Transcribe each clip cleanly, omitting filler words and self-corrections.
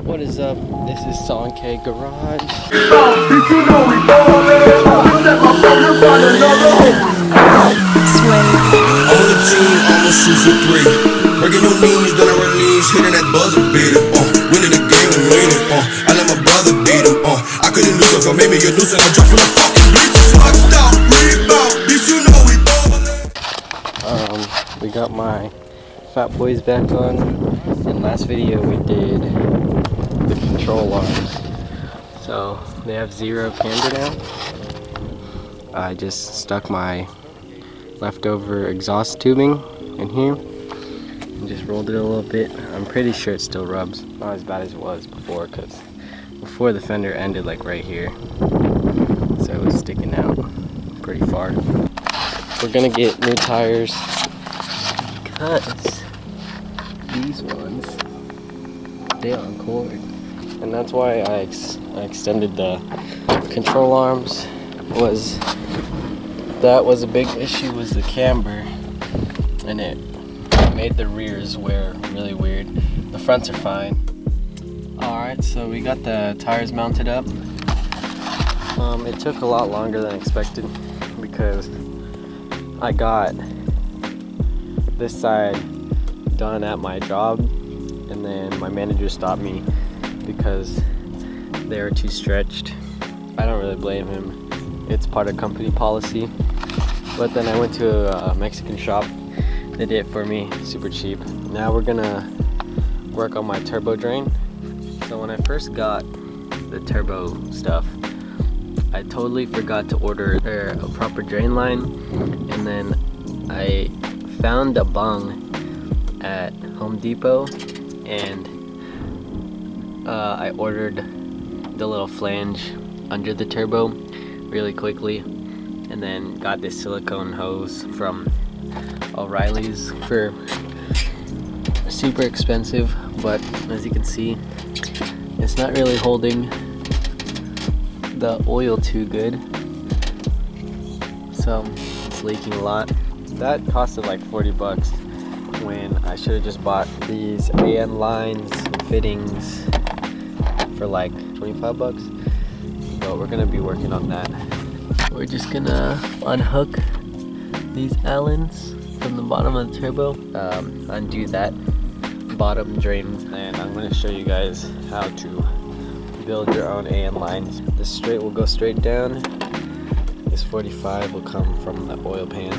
What is up? This is Stalk Me Garage. I'm on the team, almost shoot for 3. Breaking your knees, then I release, hitting that buzzer beater. Winning the game and winning. I let my brother beat him. I couldn't lose if I made me a nuisance. I dropped from the fucking bleachers. Hot stop, rebound, bitch, you know we ballin'. We got my Fat Boys back on. In last video we did the control arms. So they have 0 camber now. I just stuck my leftover exhaust tubing in here and just rolled it a little bit. I'm pretty sure it still rubs. Not as bad as it was before, because before the fender ended like right here. So it was sticking out pretty far. We're gonna get new tires because these ones, they are on cord. And that's why I extended the control arms. That was a big issue, was the camber, and it made the rears wear really weird. The fronts are fine. Alright, so we got the tires mounted up. It took a lot longer than expected because I got this side done at my job, and then my manager stopped me because they were too stretched. I don't really blame him. It's part of company policy. But then I went to a Mexican shop. They did it for me, super cheap. Now we're gonna work on my turbo drain. So when I first got the turbo stuff, I totally forgot to order a proper drain line. And then I found a bung at Home Depot, and I ordered the little flange under the turbo really quickly, and then got this silicone hose from O'Reilly's for super expensive, but as you can see, it's not really holding the oil too good, so it's leaking a lot. That costed like 40 bucks when I should have just bought these AN lines and fittings for like 25 bucks. But we're gonna be working on that. We're just gonna unhook these Allens from the bottom of the turbo, undo that bottom drain, and I'm gonna show you guys how to build your own AN lines. This straight will go straight down. This 45 will come from the oil pan.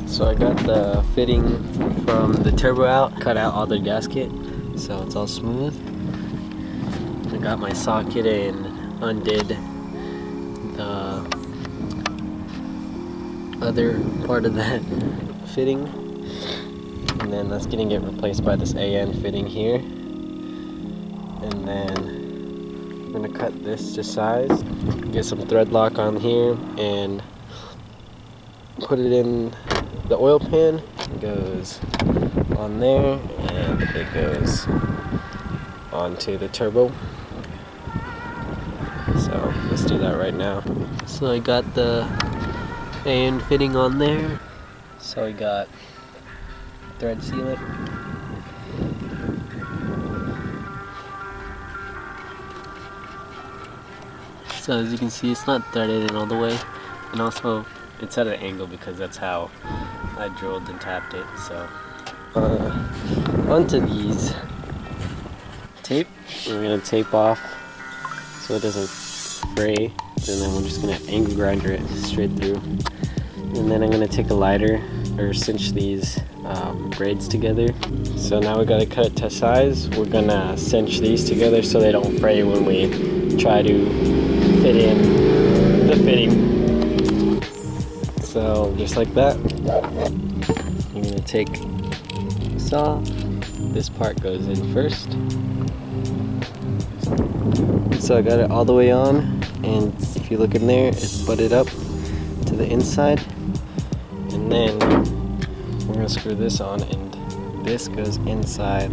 So I got the fitting from the turbo out, cut out all the gasket, so it's all smooth. I got my socket and undid the other part of that fitting, and then that's gonna get replaced by this AN fitting here. And then I'm gonna cut this to size, get some thread lock on here, and put it in the oil pan. It goes on there, and it goes onto the turbo. So let's do that right now. So I got the AN fitting on there. So we got thread sealant. So as you can see, it's not threaded in all the way, and also it's at an angle because that's how I drilled and tapped it. So onto these tape. We're gonna tape off so it doesn't fray, and then we're just gonna angle grinder it straight through. And then I'm gonna take a lighter or cinch these braids together. So now we gotta cut it to size. We're gonna cinch these together so they don't fray when we try to fit in the fitting. So just like that. I'm gonna take a saw. This part goes in first. So I got it all the way on, and if you look in there, it's butted up to the inside. And then we're gonna screw this on, and this goes inside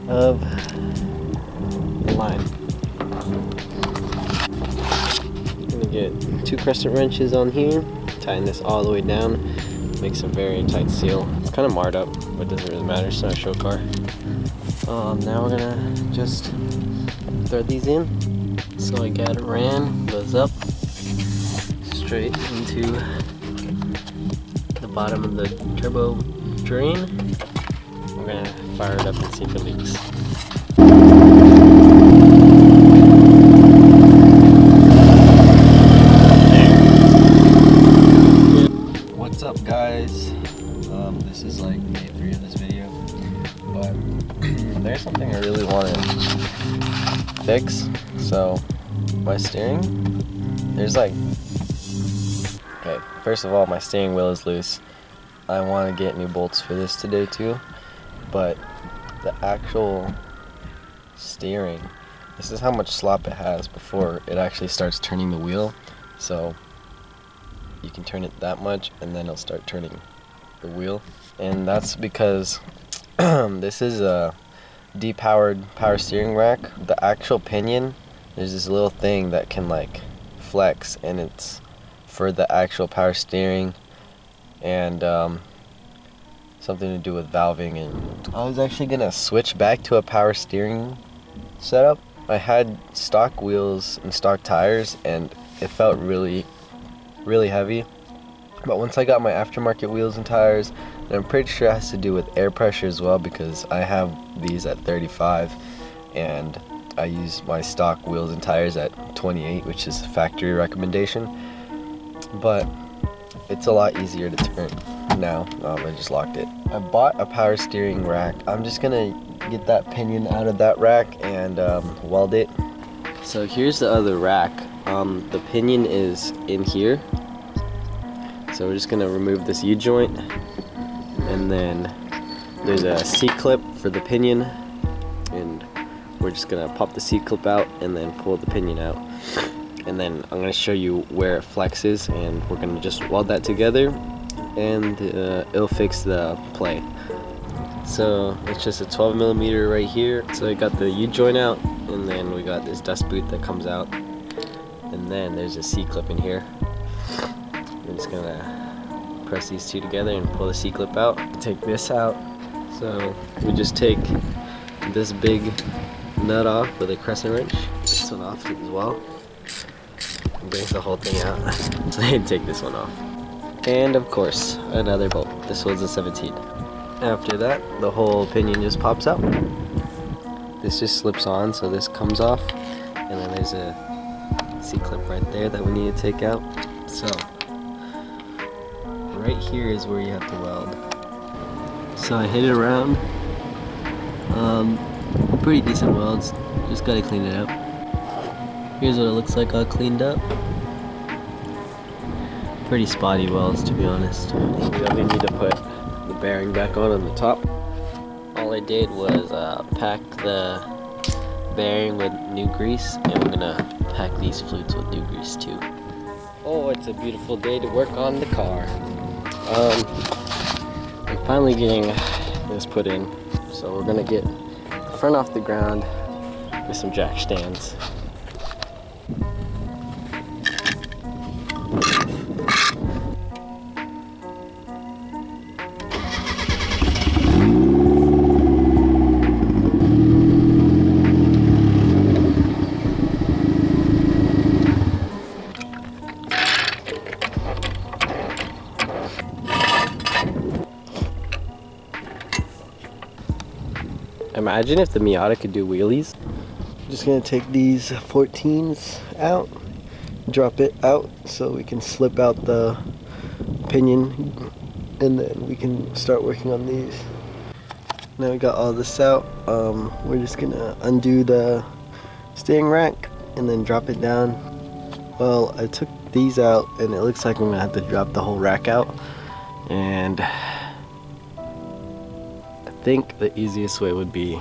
of the line. I'm gonna get 2 crescent wrenches on here, tighten this all the way down, makes a very tight seal. It's kind of marred up, but it doesn't really matter, it's not a show car. Now we're gonna just throw these in. So I got it ran, goes up straight into the bottom of the turbo drain. We're gonna fire it up and see if it leaks. What's up, guys? This is like day 3 of this video, but there's something I really want to fix. So my steering, there's like, okay, first of all, my steering wheel is loose. I want to get new bolts for this today too, but the actual steering, this is how much slop it has before it actually starts turning the wheel. So you can turn it that much and then it'll start turning the wheel, and that's because this is a depowered power steering rack. The actual pinion, there's this little thing that can like flex, and it's for the actual power steering and something to do with valving. And I was actually gonna switch back to a power steering setup. I had stock wheels and stock tires and it felt really heavy, but once I got my aftermarket wheels and tires, and I'm pretty sure it has to do with air pressure as well, because I have these at 35 and I use my stock wheels and tires at 28, which is factory recommendation. But it's a lot easier to turn now. I just locked it. I bought a power steering rack. I'm just gonna get that pinion out of that rack and weld it. So here's the other rack. The pinion is in here. So we're just gonna remove this U-joint, and then there's a C-clip for the pinion, and we're just gonna pop the C-clip out and then pull the pinion out. And then I'm gonna show you where it flexes, and we're gonna just weld that together, and it'll fix the play. So it's just a 12mm right here. So I got the U-joint out, and then we got this dust boot that comes out, and then there's a C-clip in here. I'm just gonna press these two together and pull the C-clip out. Take this out. So we just take this big nut off with a crescent wrench. This one off as well. Brings the whole thing out. So I take this one off. And of course, another bolt. This one's a 17. After that, the whole pinion just pops out. This just slips on, so this comes off. And then there's a C-clip right there that we need to take out. So right here is where you have to weld. So I hit it around. Pretty decent welds. Just gotta clean it up. Here's what it looks like all cleaned up. Pretty spotty welds, to be honest. We need to put the bearing back on the top. All I did was pack the bearing with new grease, and we're gonna pack these flutes with new grease too. Oh, it's a beautiful day to work on the car. I'm finally getting this put in, so we're gonna get the front off the ground with some jack stands. Imagine if the Miata could do wheelies. I'm just gonna take these 14s out, drop it out so we can slip out the pinion, and then we can start working on these. Now we got all this out, we're just gonna undo the steering rack and then drop it down. Well, I took these out and it looks like I'm gonna have to drop the whole rack out, and I think the easiest way would be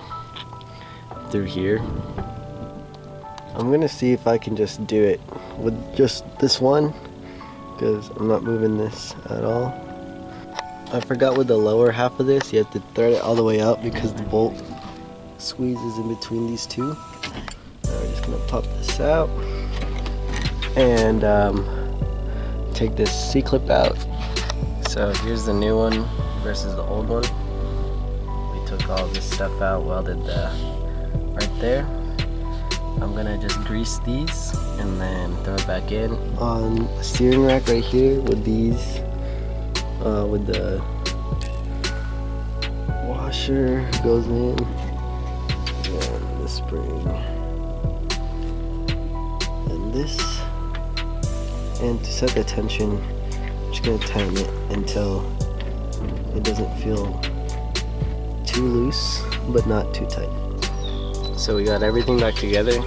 through here. I'm gonna see if I can just do it with just this one, because I'm not moving this at all. I forgot with the lower half of this, you have to thread it all the way out because the bolt squeezes in between these two. Now we're just gonna pop this out and take this C-clip out. So here's the new one versus the old one. We took took all this stuff out, welded right there. I'm gonna just grease these and then throw it back in. On the steering rack right here with these, with the washer goes in, and the spring, and this. And to set the tension, I'm just gonna tighten it until it doesn't feel too loose, but not too tight. So we got everything back together.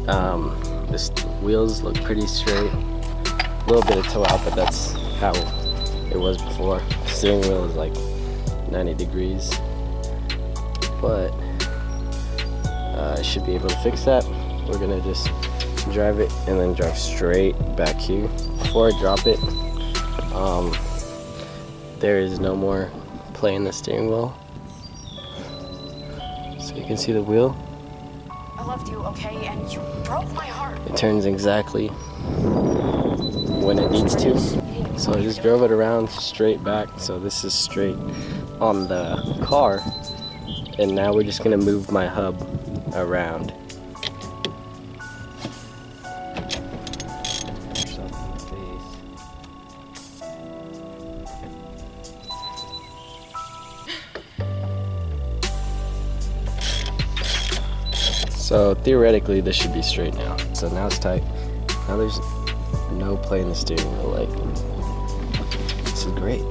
The wheels look pretty straight. A little bit of toe out, but that's how it was before. The steering wheel is like 90 degrees. But I should be able to fix that. We're gonna just drive it and then drive straight back here. Before I drop it, there is no more play in the steering wheel. So you can see the wheel. I loved you, okay? And you broke my heart. It turns exactly when it needs to. So I just drove it around straight back. So this is straight on the car. And now we're just gonna move my hub around. So theoretically this should be straight now. So now it's tight. Now there's no play in the steering wheel. Like, this is great.